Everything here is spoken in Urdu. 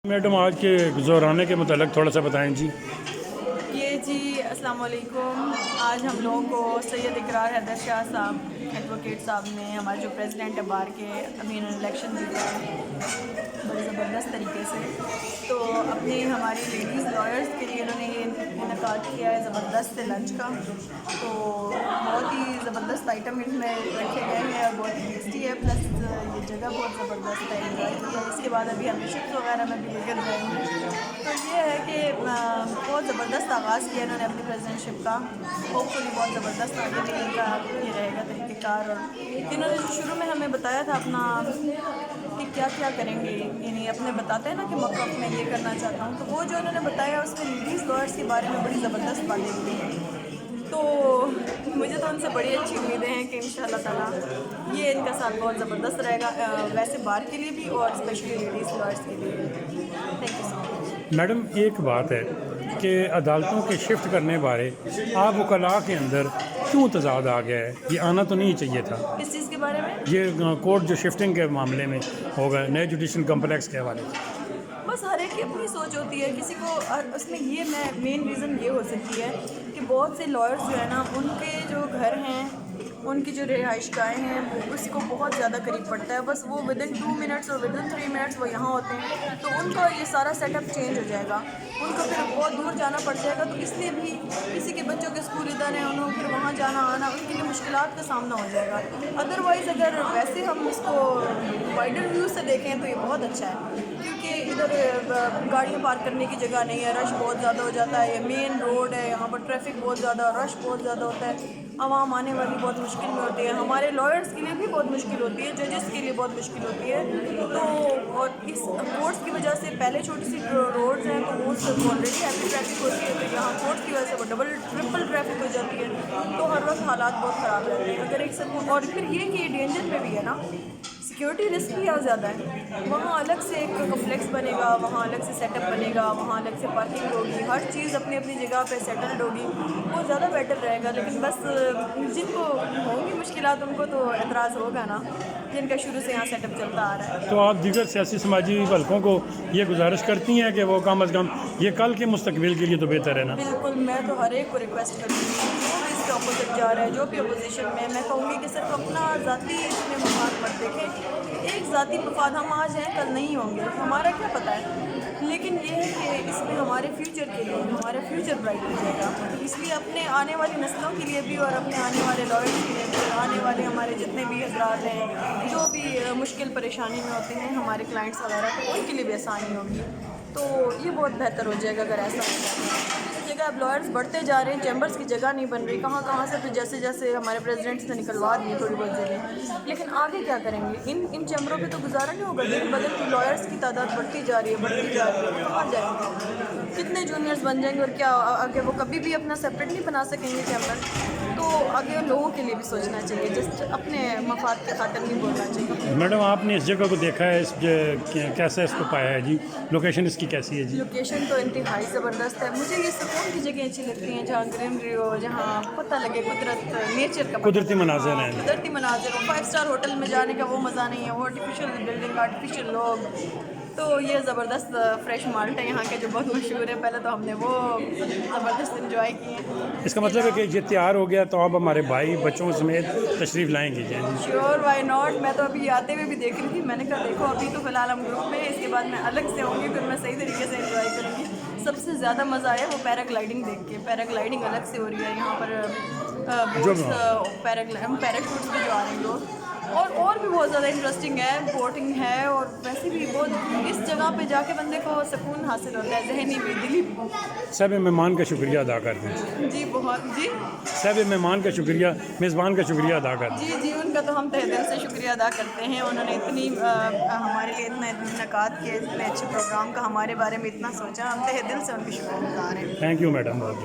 میڈم آج کے زہرانے کے متعلق تھوڑا سا بتائیں جی۔ جی السلام علیکم۔ آج ہم لوگوں کو سید اقرار حیدر شاہ صاحب ایڈوکیٹ صاحب نے ہمارے جو پریزیڈنٹ ہے بار کے ابھی انہوں نے الیکشن جیتا ہے بڑے زبردست طریقے سے، تو اپنے ہماری لیڈیز لائرز کے لیے انہوں نے یہ انعقاد کیا ہے زبردست سے لنچ کا، تو بہت ہی زبردست آئٹم اس میں رکھے گئے ہیں اور بہت ہی ٹیسٹی ہے، پلس یہ جگہ بہت زبردست ہے، انجوائے کیا۔ اس کے بعد ابھی ہمیں شفٹ وغیرہ میں بھی لے کر جائیں گے، تو یہ ہے کہ بہت زبردست آغاز کیا انہوں نے اپنی پریزیڈنٹ شپ کا، ہوپ فلی بہت زبردست آگے بھی ان کا یہ رہے گا طریقہ کار، اور انہوں نے جو شروع میں ہمیں بتایا تھا اپنا کہ کیا کیا کریں گے، یعنی اپنے بتاتے ہیں نا کہ موقف میں یہ کرنا چاہتا ہوں، تو وہ جو انہوں نے بتایا اس میں لیڈیز لائرس کے بارے میں بڑی زبردست باتیں کی ہیں، تو مجھے تو ان سے بڑی اچھی امیدیں ہیں کہ انشاءاللہ تعالیٰ یہ ان کا ساتھ بہت زبردست رہے گا، ویسے بار کے لیے بھی اور اسپیشلی لیڈیز لائرس کے لیے بھی۔ Thank you so much. Madam ایک بات ہے کہ عدالتوں کے شفٹ کرنے بارے آپ وکلاء کے اندر کیوں تضاد آ گیا ہے؟ یہ آنا تو نہیں چاہیے تھا۔ کس چیز کے بارے میں؟ یہ کورٹ جو شفٹنگ کے معاملے میں ہوگا نئے جوڈیشل کمپلیکس کے حوالے سے۔ بس ہر ایک کی اپنی سوچ ہوتی ہے، کسی کو اس میں یہ مین ریزن یہ ہو سکتی ہے کہ بہت سے لائرز جو ہے نا ان کے جو گھر ہیں، ان کی جو رہائش گاہیں ہیں وہ اس کو بہت زیادہ قریب پڑتا ہے، بس وہ ودن 2 منٹس اور ودن 3 منٹس وہ یہاں ہوتے ہیں، تو ان کا یہ سارا سیٹ اپ چینج ہو جائے گا، ان کو پھر بہت دور جانا پڑ جائے گا، تو اس لیے بھی کسی کے بچوں کے اسکول ادھر ہیں، انہوں پھر وہاں جانا آنا ان کے لیے مشکلات کا سامنا ہو جائے گا۔ ادروائز اگر ویسے ہم اس کو وائڈر ویو سے دیکھیں تو یہ بہت اچھا ہے، کیونکہ ادھر گاڑیاں پارک کرنے کی جگہ نہیں ہے، رش بہت زیادہ ہو جاتا ہے، یہ مین روڈ ہے، یہاں پر ٹریفک بہت زیادہ، رش بہت زیادہ ہوتا ہے، عوام آنے والی بہت مشکل میں ہوتی ہے، ہمارے لائرز کے لیے بھی بہت مشکل ہوتی ہے، ججز کے لیے بہت مشکل ہوتی ہے، تو اور اس کورٹس کی وجہ سے پہلے چھوٹی سی روڈز ہیں تو وہ آلریڈی ہیوی ٹریفک ہوتی ہے، تو یہاں کورٹس کی وجہ سے وہ ڈبل ٹرپل ٹریفک ہو جاتی ہے، تو ہر وقت حالات بہت خراب رہتے ہیں۔ اگر ایک سب اور پھر یہ کہ یہ ڈینجر میں بھی ہے نا، سیکیورٹی رسک بھی بہت زیادہ ہے، وہاں الگ سے ایک کمپلیکس بنے گا، وہاں الگ سے سیٹ اپ بنے گا، وہاں الگ سے پارکنگ ہوگی، ہر چیز اپنی اپنی جگہ پہ سیٹلڈ ہوگی، وہ زیادہ بیٹر رہے گا، لیکن بس جن کو ہوں گی مشکلات ان کو تو اعتراض ہوگا نا، جن کا شروع سے یہاں سیٹ اپ چلتا آ رہا ہے۔ تو آپ دیگر سیاسی سماجی حلقوں کو یہ گزارش کرتی ہیں کہ وہ کم از کم یہ کل کے مستقبل کے لیے تو بہتر ہے نا؟ بالکل، میں تو ہر ایک کو ریکویسٹ کروں گی جو بھی اس کے اپوزٹ جا رہا ہے، جو بھی اپوزیشن میں کہوں گی کہ صرف اپنا ذاتی اس میں مفاد مت دیکھیں، ایک ذاتی مفاد ہم آج ہیں کل نہیں ہوں گے، ہمارا کیا پتہ ہے، لیکن یہ ہے کہ اس میں ہمارے فیوچر کے لیے ہمارا فیوچر برائٹ ہو جائے گا، اس لیے اپنے آنے والی نسلوں کے لیے بھی اور اپنے آنے والے لائرز کے لیے بھی اور آنے والے ہمارے جتنے بھی حضرات ہیں جو بھی مشکل پریشانی میں ہوتے ہیں ہمارے کلائنٹس وغیرہ، تو ان کے لیے بھی آسانی ہوگی، تو یہ بہت بہتر ہو جائے گا اگر ایسا ہو جائے۔ جس جگہ اب لائرز بڑھتے جا رہے ہیں، چیمبرز کی جگہ نہیں بن رہی، کہاں کہاں سے تو جیسے جیسے ہمارے پریزیڈنٹس نے نکلوا دی تھوڑی بہت جگہ، لیکن آگے کیا کریں گے؟ ان چیمبروں پہ تو گزارا نہیں ہوگا، دن بدن کی لائرز کی تعداد بڑھتی جا رہی ہے، کہاں جائیں گے؟ کتنے جونیئرز بن جائیں گے اور کیا آگے وہ کبھی بھی اپنا سیپریٹ نہیں بنا سکیں گے چیمبر، تو آگے لوگوں کے لیے بھی سوچنا چاہیے، جسٹ اپنے مفاد کے خاطر نہیں بولنا چاہیے۔ میڈم آپ نے اس جگہ کو دیکھا ہے، کیسے اس کو پایا ہے جی؟ لوکیشن اس کی کیسی ہے جی؟ لوکیشن تو انتہائی زبردست ہے، مجھے یہ سکون کی جگہیں اچھی لگتی ہیں جہاں گرینری ہو، جہاں پتہ لگے قدرت نیچر کا قدرتی مناظر ہیں۔ قدرتی مناظر ہو، 5 اسٹار ہوٹل میں جانے کا وہ مزہ نہیں ہے، وہ آرٹیفیشیل بلڈنگ، آرٹیفیشیل لوگ، تو یہ زبردست فریش مالٹ ہے یہاں کے جو بہت مشہور ہے، پہلے تو ہم نے وہ زبردست انجوائے کیے ہیں۔ اس کا مطلب ہے کہ یہ تیار ہو گیا تو آپ ہمارے بھائی بچوں سمیت تشریف لائیں گے جی؟ شیور، وائی ناٹ، میں تو ابھی آتے ہوئے بھی دیکھ رہی تھی، میں نے کہا دیکھو ابھی تو فی الحال ہم گروپ میں، اس کے بعد میں الگ سے ہوں گی، پھر میں صحیح طریقے سے انجوائے کروں گی۔ سب سے زیادہ مزہ آیا وہ پیرا گلائڈنگ دیکھ کے، پیرا گلائڈنگ الگ سے ہو رہی ہے یہاں پر، بوٹس پیراشوٹس پہ جو آ رہے ہیں لوگ، اور بھی بہت زیادہ انٹرسٹنگ ہے، بوٹنگ ہے، اور ویسے بھی بہت اس جگہ پہ جا کے بندے کو سکون حاصل ہوتا ہے، ذہنی بھی دلی بھی۔ سب مہمان کا شکریہ ادا کرتے ہیں جی بہت، جی سب مہمان کا شکریہ، میزبان کا شکریہ ادا کرتے ہیں۔ جی ان کا تو ہم تہ دل سے شکریہ ادا کرتے ہیں، انہوں نے اتنی ہمارے لیے اتنا انعقاد کیا، اتنے اچھے پروگرام کا ہمارے بارے میں اتنا سوچا، ہم تہ دل سے ان کی شکر گزار ہیں۔ تھینک یو میڈم، بہت